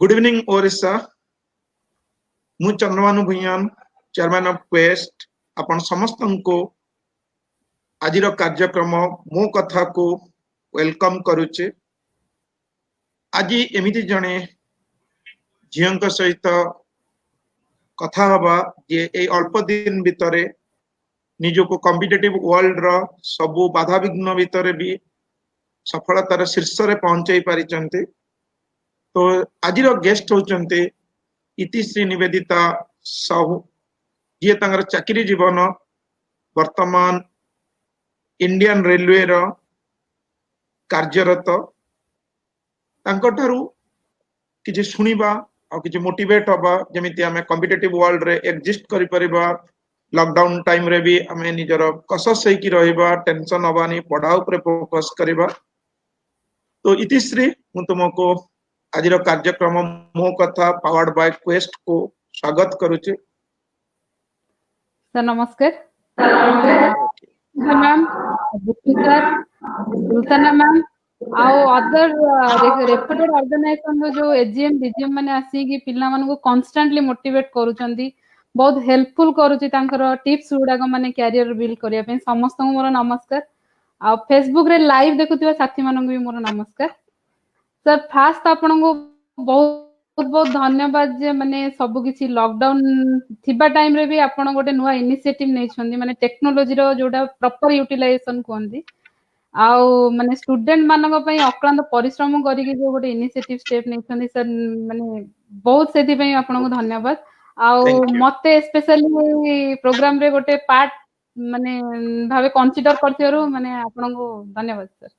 Good evening Orissa मु Chandrabhanu Bhuyan chairman of quest आपण समस्त को आज कार्यक्रम मो कथा को वेलकम करुचे। आज एमिति जने झील सहित कथा हवा जे ए अल्प दिन भितरे निजको कॉम्पिटिटिव वर्ल्ड रो सबु बाधा विघ्न भितरे भी सफलतार शीर्ष रे पहुंचाई पारिचंते। तो आज गेस्ट होचंते इतिश्री निवेदिता साहू जी तांगर चाकरी जीवन वर्तमान इंडियन रेलवे रो कार्यरत तांकठारु किछि सुनिबा और किछि मोटिवेट हबा जेमिति आमे कॉम्पिटिटिव वर्ल्ड रे एग्जिस्ट करि परिबा। लॉकडाउन टाइम रे भी आमे निजर कसस हेकि रहिबा टेंशन हबानी पढ़ा ऊपर फोकस करिबा। तो इतिश्री मु तुमको आज कार्यक्रम मो कथा पावर्ड बाय क्वेस्ट को स्वागत करुचे। सर नमस्कार। मैम सर रुलताना मैम आउ अदर रेप्यूटेड ऑर्गेनाइजेशन जो एजीएम बीजीएम माने आसी कि पिल्ला मानको को कांस्टेंटली मोटिवेट करूचंदी, बहुत हेल्पफुल करूची तांकर टिप्स गुडा माने कैरियर बिल्ड करिया पे समस्त को मोर नमस्कार। आ फेसबुक रे लाइव देखुथिबा साथी मानको भी मोर नमस्कार। सर फास्ट आपन को बहुत बहुत धन्यवाद जे माने सब किछि लॉकडाउन थिबा टाइम रे भी आपन गोटे नुवा इनिशिएटिव नै छन्दी माने टेक्नोलॉजी रो जोडा प्रॉपर यूटिलाइजेशन कोंदी आउ माने स्टूडेंट मानक पई अक्लांत परिश्रम करी कि जो गोटे इनिशिएटिव स्टेप नै छन्दी सर माने बहुत सेति पई आपन को धन्यवाद। आउ मते स्पेशली प्रोग्राम रे गोटे पार्ट माने भाबे कंसीडर करथियरो माने आपन को धन्यवाद सर।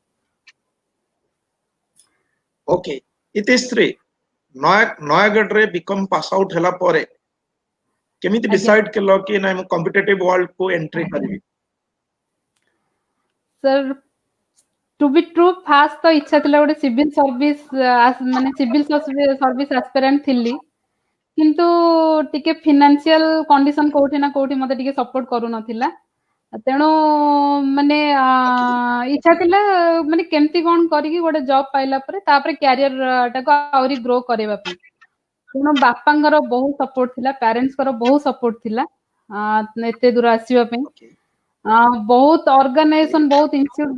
ओके इतिश्री नयागढ़ रे बीकॉम पास आउट हला परे केमिति डिसाइड केलो कि ना हम कॉम्पिटिटिव वर्ल्ड को एंट्री करबी? Sir to be true first तो इच्छा थिला गोटे सिविल सर्विस माने सिविल सर्विस एस्पिरेंट थिली, किंतु टिके फाइनेंशियल कंडीशन कोठी ना कोठी मते टिके सपोर्ट करू नथिला। तेणु माने इच्छा थिला माने केमती कोन करी कि गोटे जॉब पाइला परे तापरे कैरियर टाको आउरी ग्रो करेबा पे। तेणु बापांगर बहुत सपोर्ट थिला, पेरेंट्स कर बहुत सपोर्ट थिला एते दूर आसीबा पे। बहुत ऑर्गेनाइजेशन बहुत इंस्टीट्यूट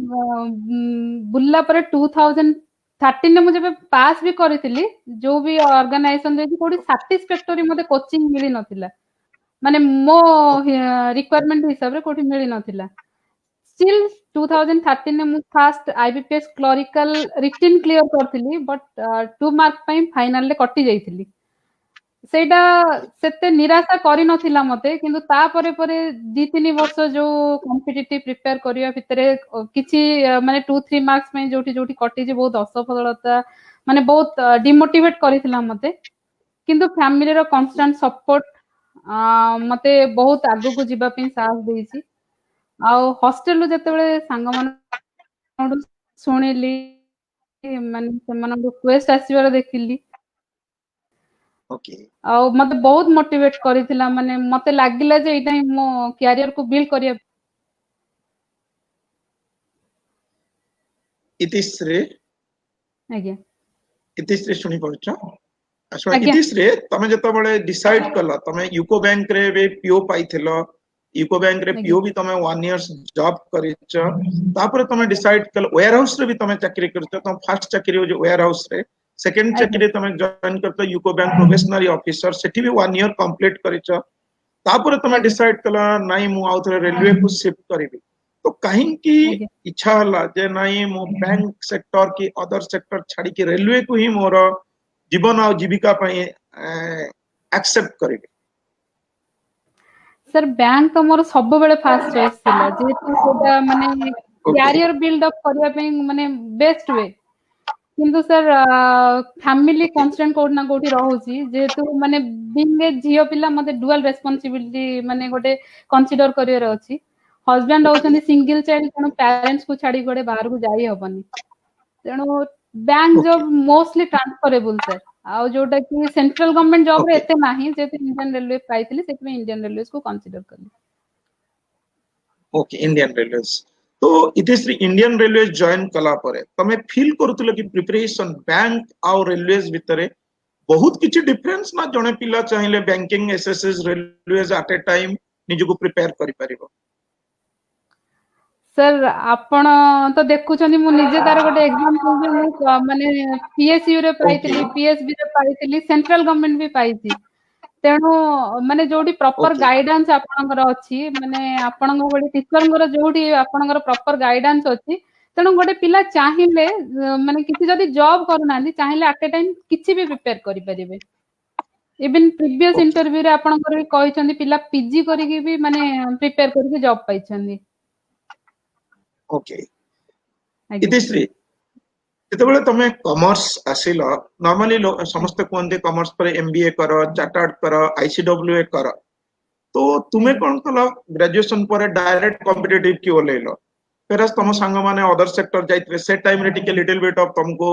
बुल्ला पर 2013 में मुझे पास भी करी जो भी ऑर्गेनाइजेशन देखि कोडी सैटिस्फैक्टरी मते कोचिंग मिली नथिला माने मो रिक्वायरमेंट हिसाब रे कोठी मिली नथिला। स्टिल 2013 में मु first IBPS clerical written clear करथिली बट 2 मार्क पई फाइनल ले कटि जाईथिली। सेटा सेते निराशा करी नथिला मते, किंतु ता परे परे 2-3 वर्ष जो कॉम्पिटिटिव प्रिपेयर करिया भितरे किछि माने 2-3 मार्क्स में जोठी जोठी कटि जे बहुत असफलता माने बहुत डिमोटिवेट करिथिला मते। किंतु फैमिली रो कांस्टेंट सपोर्ट मते बहुत आगु को जिबा पे साथ देइछि। आ हॉस्टल रो जते बेले संग मन सुनिली माने semana रिक्वेस्ट आसीबार देखिली आ मते बहुत मोटिवेट करिथिला माने मते लागिला जे एटा मो कैरियर को बिल्ड करिया। इतिश्री आज्ञा इतिश्री सुनि पड़छ असो इतिश्री तमे जतो बळे डिसाइड कला तमे यूको बैंक रे बे पीओ पाइथिलो, यूको बैंक रे पीओ भी तमे 1 इयर्स जॉब करिछ, तापर तमे डिसाइड कल वेयर हाउस रे भी तमे चाकरी करछ। तम फर्स्ट चाकरी हो जो वेयर हाउस रे, सेकंड चाकरी तमे जॉइन करतो यूको बैंक प्रोबेशनरी ऑफिसर सेठी भी 1 ईयर कंप्लीट करिछ। तापर तमे डिसाइड कला नाही मु आउथरे रेलवे को शिफ्ट करिबी। तो कहीं की इच्छा हला जे नाही मो बैंक सेक्टर की अदर सेक्टर छाड़ी के रेलवे को ही मोर जीवन और जीविका पई एक्सेप्ट करिबी? सर बैंक तो मोर सब बेले फास्ट चॉइस थिला जेतु सेटा माने कैरियर बिल्ड अप करिया पे माने बेस्ट वे। किंतु सर फैमिली कांस्टेंट कोड ना कोठी रहउची जेतु माने बिंग ए जियो पिला मते डुअल रेस्पोंसिबिलिटी माने गोटे कंसीडर करियर अछि। हस्बैंड होचनी सिंगल चाइल्ड तेणु पेरेंट्स को छाड़ी गोटे बाहर को जाई हबनी। तेणु bank job mostly transferable sir आ जोटा कि सेंट्रल गवर्नमेंट जॉब रे एते नाही जेते इंडियन रेलवे पाइथिली सेते में इंडियन रेलवेज को कंसीडर करली। Okay Indian railways. तो इतिश्री इंडियन रेलवे जॉइन कला परे तमे फील करथुलो कि प्रिपरेशन बैंक आ रेलवेज भितरे बहुत किछि डिफरेंस ना जने पिला चाहिए banking SSC railways at a time निजको प्रिपेयर करि परिबो? सर आपण तो देखुछनी मु निजे तार गोटे एग्जांपल जे मु माने पीएसयू रे पाइतिली ओके पीएसबी रे पाइतिली सेंट्रल गवर्नमेंट भी पाइछि तेणु माने जोडी प्रॉपर ओके गाइडेंस आपणकर अछि माने आपणक गोटे टीचरंकर जोडी आपणकर प्रॉपर गाइडेंस अछि तेणु गोटे पिला चाहिले माने किछि जदी जॉब करूनांती चाहिले एट ए टाइम किछि भी प्रिपेयर करि परिबे इवन प्रीवियस ओके इंटरव्यू रे आपणकर भी कहिसंती पिला पीजी करिकि भी माने प्रिपेयर करिकि जॉब पाइछंती ओके आज्ञा इतिश्री जेतेबेले तमे कॉमर्स आसिलो नॉर्मली समस्त कहते कॉमर्स पर एमबीए करो चार्टर्ड करो आईसीडब्ल्यूए करो तो तुमे आज्ञा कौन कल ग्रेजुएशन पर डायरेक्ट कॉम्पिटिटिव की ओलेलो फेरस तम आज्ञा सांग माने अदर सेक्टर जाइतरे से टाइम रे टिके लिटिल बिट ऑफ तुमको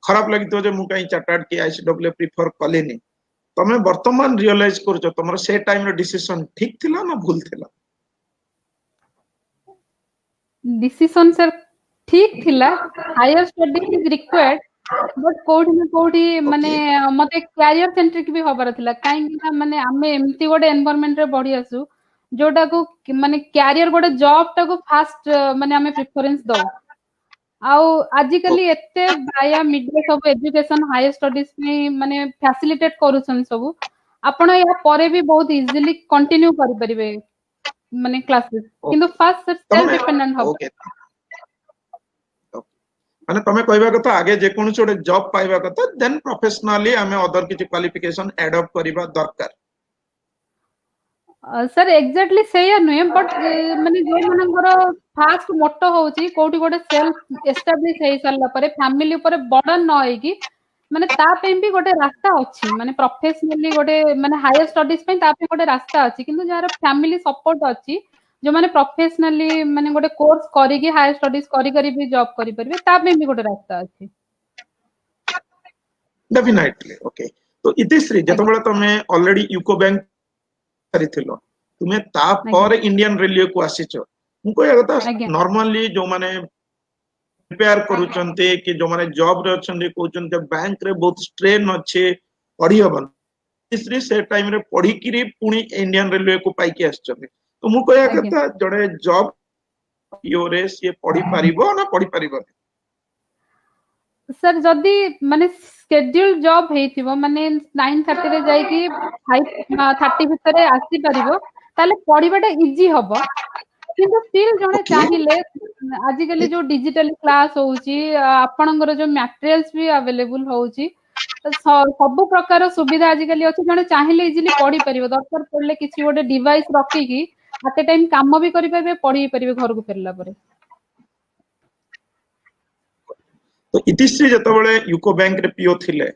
खराब लगितो जे मु कहीं चार्टर्ड की आईसीडब्ल्यू प्रिफर कलेनी तमे वर्तमान रियलाइज करछो तमरो से टाइम रे डिसीजन ठीक थिला ना भूल थिला? डिसीजन सर ठीक थिला higher study is required but कोठी ना कोठी माने ओके मते कैरियर सेंट्रिक भी होबार थिला काई ना माने आमे एम्ति गोटे एनवायरनमेंट रे बढ़ी आसु जोटा को माने कैरियर गोटे जॉब टा को फास्ट माने आमे प्रेफरेंस दउ आउ आजिकली ओके एते बाया मीडिया सब एजुकेशन हायर स्टडीज में माने फैसिलिटेट करूछन सब आपण या परे भी बहुत इजीली कंटिन्यू करि परिबे माने क्लासेस किंतु ओके फास्ट सेल्फ तमे डिपेंडेंट हो ओके माने तमे कहबा कथा आगे जे कोन छोटे जॉब पाइबा कथा देन प्रोफेशनली हमें अदर किछि क्वालिफिकेशन एड अप करिबा दरकार। सर एक्जाक्टली सेया नुहे बट माने जो मनकर फास्ट मोटो होउची कोठी गोटे सेल्फ एस्टाब्लिश हेई सारला परे फैमिली ऊपर बर्डन न होई माने ता पे भी गोटे रास्ता अछि माने प्रोफेशनली गोटे माने हायर स्टडीज पे ता पे गोटे रास्ता अछि किंतु जार फैमिली सपोर्ट अछि जो माने प्रोफेशनली माने गोटे कोर्स करी कि हायर स्टडीज करी करी भी जॉब करी परबे ता पे भी गोटे रास्ता अछि डेफिनेटली ओके तो इतिश्री आज्ञा जतबेले तमे ऑलरेडी यूको बैंक करिथिलो तुमे ता आज्ञा पर इंडियन रेलवे को आसीचो मु कहया कथा आज्ञा नॉर्मली जो माने प्रिपेयर करूचंते कि जो माने जॉब रे अछंते कहउचंते बैंक रे बहुत स्ट्रेन अच्छे पढ़ी हबन इतिश्री से टाइम रे पढ़ी किरी पुनी इंडियन रेलवे को पाइकी आछचंते तो मु कहया आज्ञा कथा जड़े जॉब योरेस ये पढ़ी पारिबो ना पढ़ी पारिबो? सर जदि माने शेड्यूल जॉब हेइथिबो माने 9:30 रे जाई कि 5:30 भितरे आसी परिबो ताले पढिबाटा इजी हबो किंतु स्टिल जणे ओके चाहिले आजिकली जो डिजिटल क्लास होउची आपणकर जो मटेरियल्स भी अवेलेबल होउची सब प्रकार सुविधा आजिकली अछि जणे चाहिले इजीली पढी परिबो दरकार पड़ले किछि गोटे डिवाइस रखी कि एट ए टाइम काम भी करि परिबे पढी परिबे घर को फेरला परे तो इतिश्री जतबेले यूको बैंक रे पीओ थिले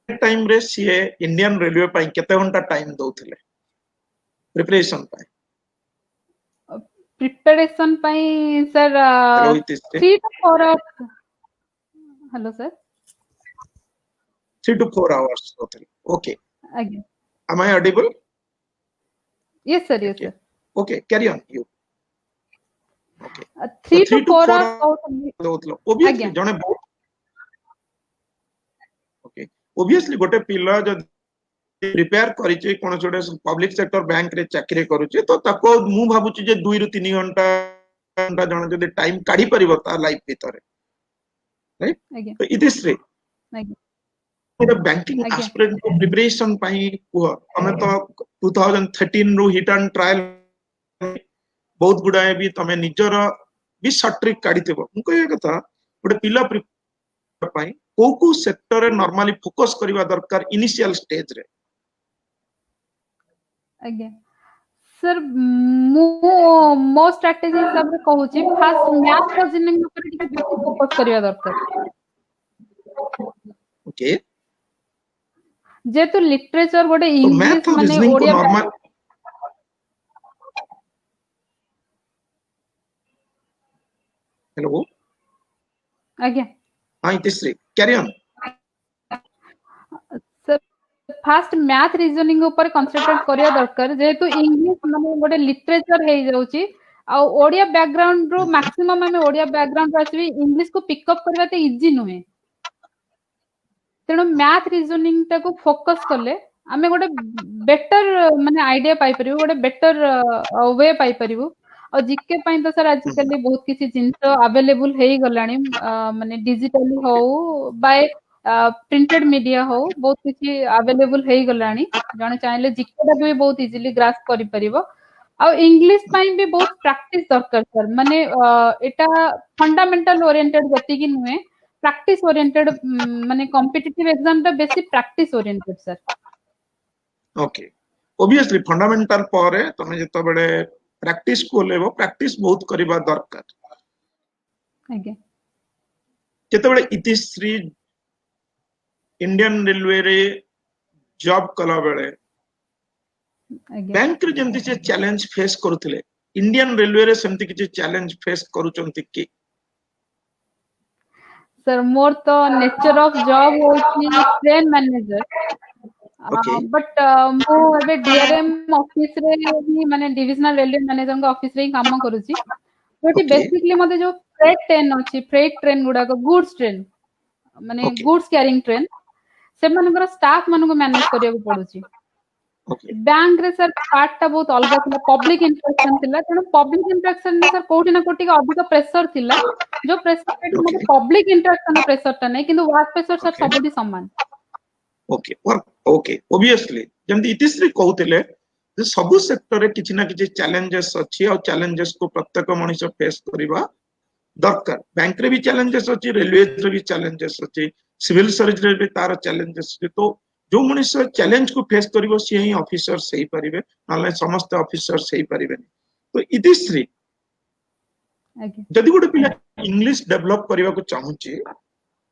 टाइम रे सीए इंडियन रेलवे पाई केते घंटा टाइम दउथिले प्रिपरेशन पाई? प्रिपरेशन पाई sir hello Itishree 3 to 4 hours hello sir 3 to 4 hours दउथिले ओके आज्ञा am I audible? Yes sir yes Okay. Sir Okay, carry on you. Okay. So 3 to 3 to 4 4 hours दउथिलो obviously आज्ञा जने बहुत ओके obviously गोटे पिला जद प्रिपेयर करिचे कोन छोटे पब्लिक सेक्टर बैंक रे चाकरी करूचे तो ताको मु भाबुची जे 2 ରୁ 3 घंटा घंटा जने जदि टाइम काढी परिबो ता लाइफ भीतर राइट आज्ञा तो इतिश्री आज्ञा गोटे बैंकिंग आज्ञा एस्पिरेंट को प्रिपरेशन पाई कुह हमें तो 2013 रू हिट एंड ट्रायल बहुत गुडाए भी तमे निजर भी सट्रिक काढिथिबो मु कहया कथा गोटे पिला प्रिपेयर पाई को सेक्टर रे नॉर्मली फोकस करबा दरकार इनिशियल स्टेज रे? आज्ञा सर मो मो स्ट्रेटजी हिसाब रे कहूची फास्ट मैथ रीजनिंग ऊपर टिके बेसी फोकस करिया दरकार ओके जेतु लिटरेचर गोटे तो इंग्लिश मैथ और माने रीजनिंग को ओडिया नॉर्मल हेलो आज्ञा हां Itishree carry on sir fast math reasoning ऊपर कंसंट्रेट करिया दरकार जेतु इंग्लिश माने गोटे लिटरेचर हे जाउची आ ओडिया बैकग्राउंड रो मैक्सिमम हमें ओडिया बैकग्राउंड आसी इंग्लिश को पिक अप करबा ते इजी नुहे तेणु मैथ रीजनिंग टाको फोकस कले आमे गोटे बेटर माने आइडिया पाई परिबो गोटे बेटर वे पाई परिबो और जीके पई तो सर आजिकली बहुत किसी जिंस अवेलेबल हेई गलानी माने डिजिटली हो बाय प्रिंटेड मीडिया हो बहुत किसी अवेलेबल हेई गलानी जने चाहिले जीके टा भी बहुत इजीली ग्रास्प करि परिबो और इंग्लिश पई भी बहुत प्रैक्टिस दरकार सर माने एटा फंडामेंटल ओरिएंटेड जति कि नुहे प्रैक्टिस ओरिएंटेड माने कॉम्पिटिटिव एग्जाम टा बेसी practice oriented sir okay obviously fundamental पारे तमे जतो बडे प्रैक्टिस को लेबो प्रैक्टिस बहुत करबा दरकार आगे केते बडे इतिश्री इंडियन रेलवे रे जॉब कला बेले आगे बैंक रे जेंति से चैलेंज फेस करूथिले इंडियन रेलवे रे सेमति किछि चैलेंज फेस करूचंती की सर मोर तो नेचर ऑफ जॉब होची ट्रेन मैनेजर ओके बट मो एबे डीआरएम ऑफिस रे ही माने डिविजनल रेलवे मैनेजर का ऑफिस रे ही काम करूची जोटी ओके बेसिकली मते जो फ्रेट ट्रेन गुडा को गुड्स ट्रेन माने ओके गुड्स कैरिंग ट्रेन से मानकर स्टाफ मानको मैनेज करिया को पडुची ओके बैंक रे सर पार्ट टा बहुत अलग थिला पब्लिक इंटरेक्शन थिला तेणु पब्लिक इंटरेक्शन में सर कोठी ना कोठी का अधिक प्रेशर थिला जो प्रेशर पे मते ओके पब्लिक इंटरेक्शन प्रेशर टा नै किंतु वर्क प्रेशर सर ओके सबुठी समान ओके ओके ऑब्वियसली जेंति इतिश्री कहउतिले जे सबु सेक्टर रे किछि ना किछि चैलेंजेस अछि और चैलेंजेस को प्रत्येक मनुष्य फेस करिबा दरकार बैंक रे भी चैलेंजेस अछि रेलवे रे भी चैलेंजेस अछि सिविल सर्विस रे भी तार चैलेंजेस अछि तो जो मनुष्य चैलेंज को फेस करिवो से ही ऑफिसर सही परिबे नाले समस्त ऑफिसर सही परिबे तो इतिश्री आगे जदि गोटे पिला इंग्लिश डेवलप करबा को चाहूची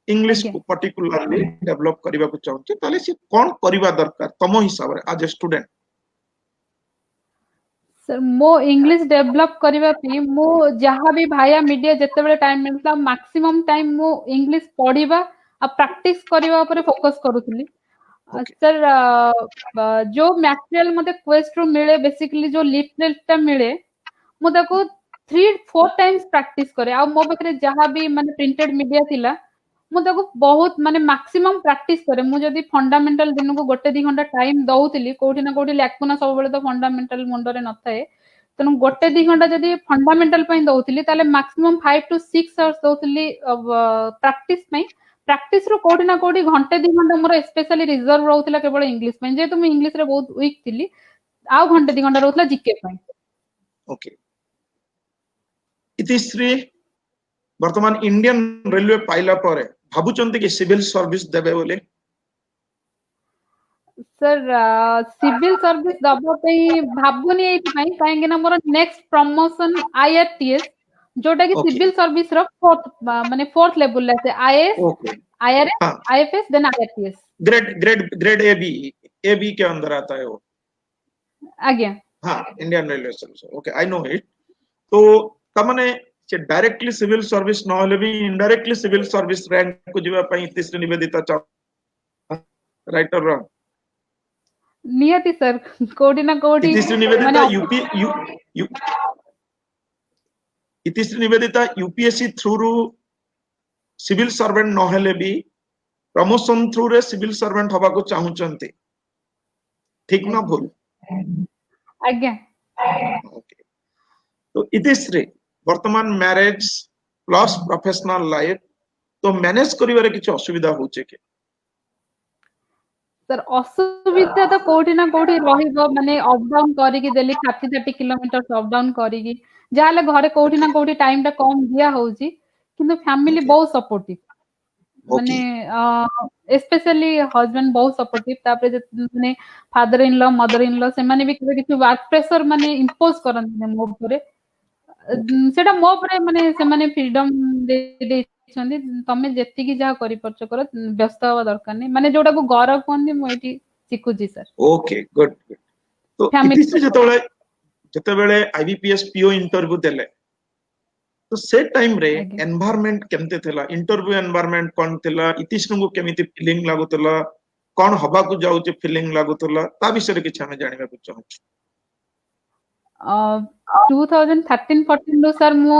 इंग्लिश आगे को पर्टिकुलरली डेवलप करबा को चाहूची ताले से कोन करबा दरकार तम हिसाब रे एज ए स्टूडेंट सर मो इंग्लिश डेवलप करबा पई मो जहां भी भाया मीडिया जते बेले टाइम मिलता मैक्सिमम टाइम मो इंग्लिश पढिबा आ प्रैक्टिस करबा ऊपर फोकस करूथली ओके सर जो मटेरियल मते क्वेस्ट रो मिले बेसिकली जो लिटरेट टा मिले मु ताको 3-4 टाइम्स प्रैक्टिस करे आ मो बकरे जहां भी माने प्रिंटेड मीडिया थिला मु ताको बहुत माने मैक्सिमम प्रैक्टिस करे मु जदी फंडामेंटल दिन को गोटे 2 घंटा टाइम दउतली कोठी ना कोठी लाकुना सब बेले तो फंडामेंटल मुंडो रे नथाए तनु गोटे 2 घंटा जदी फंडामेंटल पई दउतली ताले मैक्सिमम 5 to 6 आवर्स दउतली प्रैक्टिस पई प्रैक्टिस रो कोठी ना कोठी घंटे 2 घंटा मोर स्पेशली रिजर्व रहउतला केवल इंग्लिश पई जे तुम इंग्लिश रे बहुत वीक थिली आ घंटे 2 घंटा रहउतला जीके पई ओके इतिश्री वर्तमान इंडियन रेलवे पाइला परे भाबुचंती कि सिविल सर्विस देबे बोले सर सिविल सर्विस दबा पई भाबुनी एथि पई काहेकि ना मोर नेक्स्ट प्रमोशन आईआरटीएस जोटा कि ओके सिविल सर्विस रो फोर्थ माने फोर्थ लेवल ले से आईएएस ओके आईआरएस हाँ आईएफएस देन आईआरटीएस ग्रेड एबी के अंदर आता है वो आज्ञा हाँ Indian railway service okay I know it तो तमने से डायरेक्टली सिविल सर्विस न होले भी इनडायरेक्टली सिविल सर्विस रैंक को जीवा पई इतिश्री निवेदिता चाह राइट और रॉन्ग नियति सर कोठी ना कोठी इतिश्री निवेदिता इतिश्री निवेदिता यूपीएससी थ्रू रु सिविल सर्वेंट न हेले भी प्रमोशन थ्रू रे सिविल सर्वेंट हबा को चाहूचंती ठीक ना भूल आज्ञा ओके तो इतिश्री वर्तमान मैरिज प्लस प्रोफेशनल लाइफ तो मैनेज करिवारे किछ असुविधा होचे के सर असुविधा तो कोठी ना कोठी रहिबो माने अप डाउन करी कि देली 30 किलोमीटर अप डाउन करी कि जाले घरे कोठी ना कोठी टाइम टा कम दिया होउची किंतु फैमिली बहुत सपोर्टिव माने स्पेशली हस्बैंड बहुत सपोर्टिव तापरे माने father in law mother in law से माने भी किछि वर्क प्रेशर माने इंपोज करन मो ऊपर सेटा मो ऊपर माने से माने फ्रीडम दे छंदी तमे जेति की जा करि परछ कर व्यस्त हवा दरकार नै माने जोटा को गौरव कोन मो एठी सिखुजी सर ओके गुड गुड तो इतिश्री जते बेले आईबीपीएस पीओ इंटरव्यू देले तो से टाइम रे एनवायरनमेंट केमते थिला इंटरव्यू एनवायरनमेंट कोन थिला इतिश्री को केमिति फीलिंग लागुतला कोन हबा को जाउचे फीलिंग लागुतला ता विषय रे किछ हम जानिबा को चाहू 2013-14 रो सर मो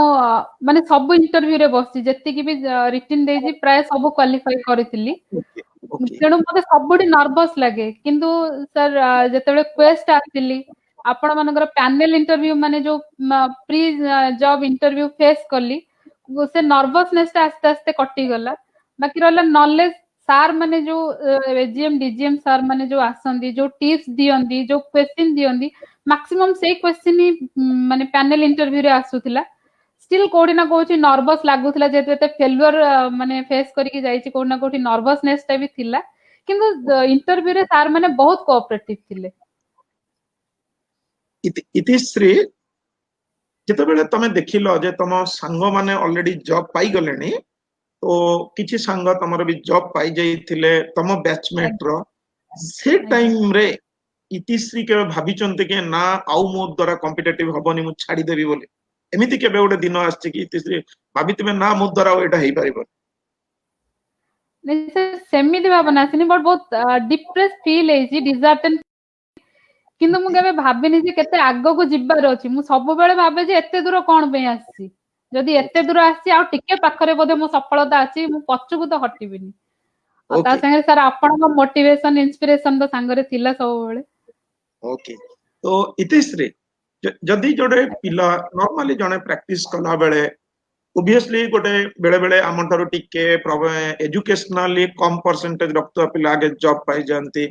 माने सब इंटरव्यू रे बसि जत्ति की भी रिटन देजी प्राय सब क्वालिफाई करितली Okay. तेणु मते सबुठी नर्वस लगे किंतु सर जेतेबेले क्वेस्ट आसिली आपण मानकर पैनल इंटरव्यू माने जो प्री जॉब इंटरव्यू फेस करली से नर्वसनेस आस्ते आस्ते कटि गला बाकी रहला नॉलेज सार माने जो एजीएम डीजीएम सार माने जो आसंदी जो टिप्स दियंदी जो क्वेश्चन दियंदी मैक्सिमम से क्वेश्चन ही माने पैनल इंटरव्यू रे आसुथिला स्टिल कोठी ना कोठी नर्वस लागुथिला जेते एते फेल्युअर माने फेस करिकि जाईची कोठी ना कोठी नर्वसनेस टा भी थिला किंतु इंटरव्यू रे सार माने बहुत कोऑपरेटिव थिले इतिश्री जेतेबेले तमे देखिलो जे तम संग माने ऑलरेडी जॉब पाई गलेनी तो किछि संग तमर भी जॉब पाई जाइथिले तम बैचमेट रो से टाइम रे इतिश्री के भाबी चंते के ना आउ मो द्वारा कॉम्पिटिटिव हबनी मु छाडी देबी बोले एमिति केबे गोटे दिन आछे कि इतिश्री भाबी तमे ना मो द्वारा एटा हेई परिबो नहीं सर सेमिति भावना आसिनी बट बहुत डिप्रेस फील हेजी डिजर्टन किंतु मु केबे भाबिनी जे केते आगो को जिब्बार अछि मु सब बेले भाबे जे एते दूर कोन पे आसी जदि एते दूर आसी आ टिके पाखरे बोधे मो सफलता अछि मु पछकु तो हटिबिनी आ ता संगे सर आपण को मोटिवेशन इंस्पिरेशन तो संगरे थिला सब बेले ओके तो इतिश्री जदि जोडे पिला नॉर्मली जने प्रैक्टिस कला बेले ओबियसली गोटे बेले बेले आम ठारो टिके एजुकेशनली कम परसेंटेज रखता पिला आगे जॉब पाई जानती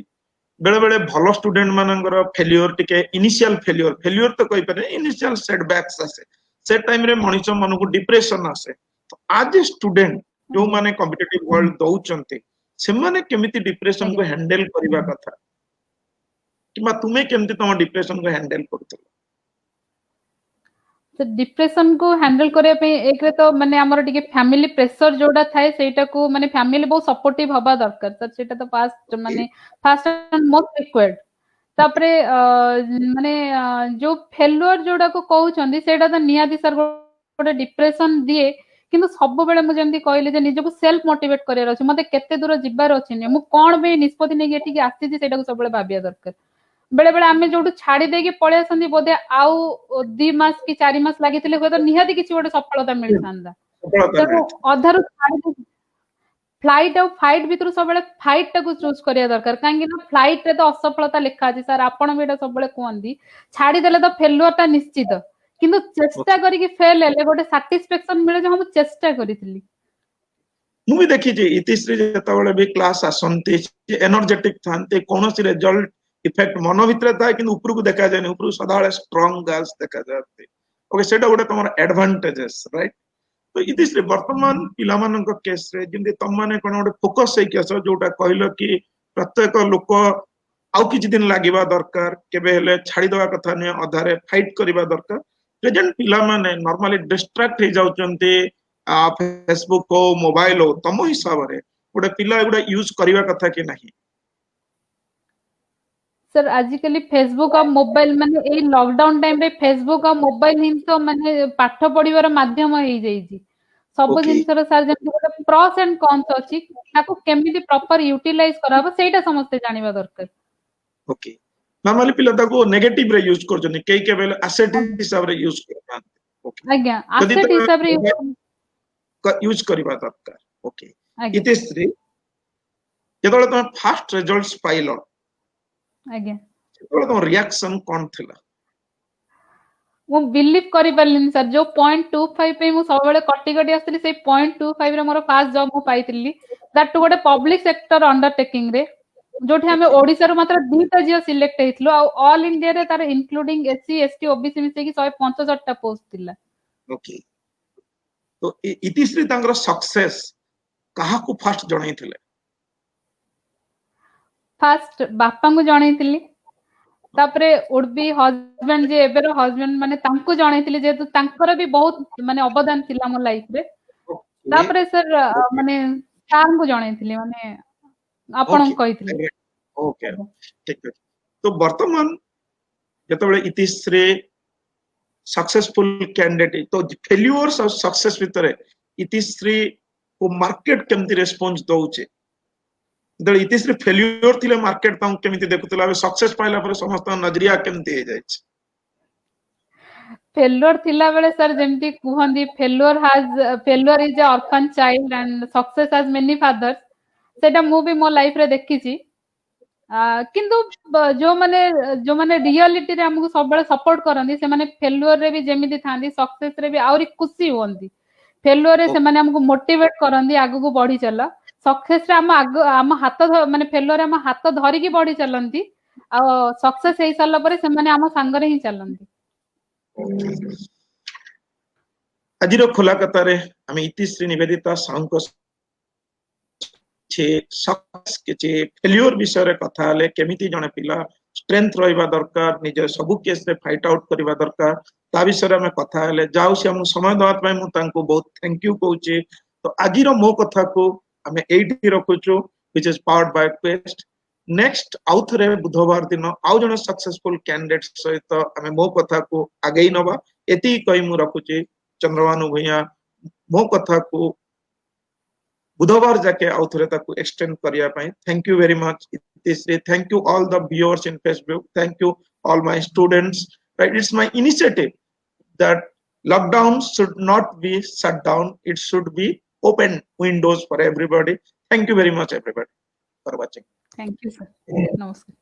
बेले बेले भलो स्टूडेंट मानकर फेल्योर टिके इनिशियल फेल्योर तो कहि पारे इनिशियल सेटबैक्स आसे से टाइम रे मनुष्य मन को डिप्रेशन आसे तो आज स्टूडेंट जो माने कॉम्पिटिटिव वर्ल्ड दउचंती से माने केमिति डिप्रेशन को हैंडल करिवा कथा किमा तुमे केमिति तम डिप्रेशन को हैंडल करथलो तो डिप्रेशन को हैंडल करे पे एक रे तो माने हमर टिके फैमिली प्रेशर जोडा थाए सेटा को माने फैमिली बहुत सपोर्टिव हबा दरकार त सेटा तो फास्ट एंड मोस्ट रिक्वायर्ड तापरे माने जो फेल्युअर जोडा को कहउचंदी सेटा तो नियादी सर गोटे डिप्रेशन दिए किंतु सब बेले मु जेंति कहले जे निजको सेल्फ मोटिवेट करियर अछि मते केते दूर जिबार अछि ने मु कोन बे निष्पत्ति नै एठी आसी जे सेटा को सब बेले भाबिया दरकार बेले बेले आमे जोटु छाडी देकी पळे आसंदी बोधे आउ 2 मास की 4 मास लागितिले होय तो निहाती किछि गोटे सफलता मिल थांदा तो अधारु छाडी फ्लाइट और फाइट भीतर सब बेले फाइट टाको चूज करिया दरकार काहे कि फ्लाइट रे तो असफलता लिखा अछि सर आपण बेटा सब बेले कोंदी छाडी देले तो फेल्युअर ता निश्चित किंतु चेष्टा करी कि फेल हेले गोटे सैटिस्फैक्शन मिले जे हम चेष्टा करितली मु भी देखि जे इतिश्री जता बेले भी क्लास आसंती एनर्जेटिक थांते कोनोसी रिजल्ट इफेक्ट मन भितर था कि ऊपर को देखा जाए ऊपर सदा स्ट्रांग गर्ल्स देखा जाते ओके सेटा गोटे तमर एडवांटेजेस राइट तो इतिश्री वर्तमान पिला मानन को केस रे जिंदे तम माने कोन गोटे फोकस हे केस जोटा कहलो कि प्रत्येक लोक आउ किछि दिन लागिबा दरकार केबे हेले छाडी देबा कथा ने अधारे फाइट करिबा दरकार प्रेजेंट पिला माने नॉर्मली डिस्ट्रैक्ट हे जाउचंती फेसबुक को मोबाइल हो तम हिसाब रे गोटे पिला गुडा यूज करिबा कथा कि नाही सर आजिकली फेसबुक और मोबाइल माने ए लॉकडाउन टाइम रे फेसबुक और मोबाइल हिंस माने पाठ पढिबार माध्यम हे जाईजी सब जिनसर सर जे प्रॉस एंड कॉन्स अछि ताको केमिति प्रॉपर यूटिलाइज कराबो सेटा समस्त जानिबा दरकार ओके नॉर्मली पिला ताको नेगेटिव रे यूज करजनी केई के बेले एसेट हिसाब रे यूज करना ओके आज्ञा एसेट हिसाब रे यूज करिबा दरकार ओके इतिश्री जेतले तुम फास्ट रिजल्ट्स पाइलो आज्ञा जेतले तुम रिएक्शन कोन थिला मु बिलीव करि परलिन सर जो 0.25 पे मु सब बेले कटि कटि आस्तली से 0.25 रे मोर फास्ट जॉब मु पाइतिली दैट टू गोटे पब्लिक सेक्टर अंडरटेकिंग रे जोठी हमें ओडिसा रो मात्र 2टा जियो सिलेक्ट हेथिलो आ ऑल इंडिया रे तार इंक्लूडिंग एससी एसटी ओबीसी मिसे की 165 टा पोस्ट थिला ओके तो इतिश्री तांगर सक्सेस कहा को फास्ट जणाइथिले फास्ट बापा को जणाइथिली तापरे would be husband J Eber husband माने तांको जणाइथिली जे तो तांकर भी बहुत माने अवदान थिला मो लाइफ रे तापरे सर माने सार को जणाइथिली माने आपण कहिथिले ओके ठीक है तो वर्तमान जेतबेले इतिश्री सक्सेसफुल कैंडिडेट तो फेल्युअर्स और सक्सेस भितर इतिश्री को मार्केट केमती रेस्पॉन्स दउचे दे इतिश्री फेल्युअर थिले मार्केट ताऊ केमती देखुतला अब सक्सेस पाइला पर समस्त नजरिया केमती हे जाय फेल्युअर थिला बेले सर जेमती कुहंदी failure is a orphan child and success has many fathers सेटा मु भी मो लाइफ रे देखी छी किंतु जो माने रियलिटी रे हमको सब बेले सपोर्ट करंदी से माने फेल्युअर रे भी जेमिति थांदी सक्सेस रे भी आउरी खुशी होंदी फेल्युअर रे से माने हमको मोटिवेट करंदी आगु को बढ़ी चला सक्सेस रे हम हाथ माने फेल्युअर रे हम हाथ धरी की बढ़ी चलंती आ सक्सेस हे साला परे से माने हम संग रे ही चलंती आजिरो खोला कतारे आमे इतिश्री निवेदिता सांको फेल्युअर विषय कथा हेले केमिति जने पिला स्ट्रेंथ रहिबा दरकार निजे सबु केस रे फाइट आउट करिबा दरकार ता विषय में कथा हेले जाउ से हम समय दवा पय मु तांको बहुत थैंक यू कहूची तो आजिरो मो कथा को आमे एठी रखुचो which is powered by quest next आउथरे बुधवार दिन आउ जने सक्सेसफुल कैंडिडेट सहित आमे मो कथा को आगे नबा एति कहि मु रखुची चंद्रभानु भैया मो कथा को बुधवार जाके आउथरे ताकू एक्सटेंड करिया पाई thank you very much Itishree thank you all the viewers in Facebook thank you all my students right it's my initiative that lockdown should not be shut down it should be open windows for everybody thank you very much everybody for watching thank you sir नमस्कार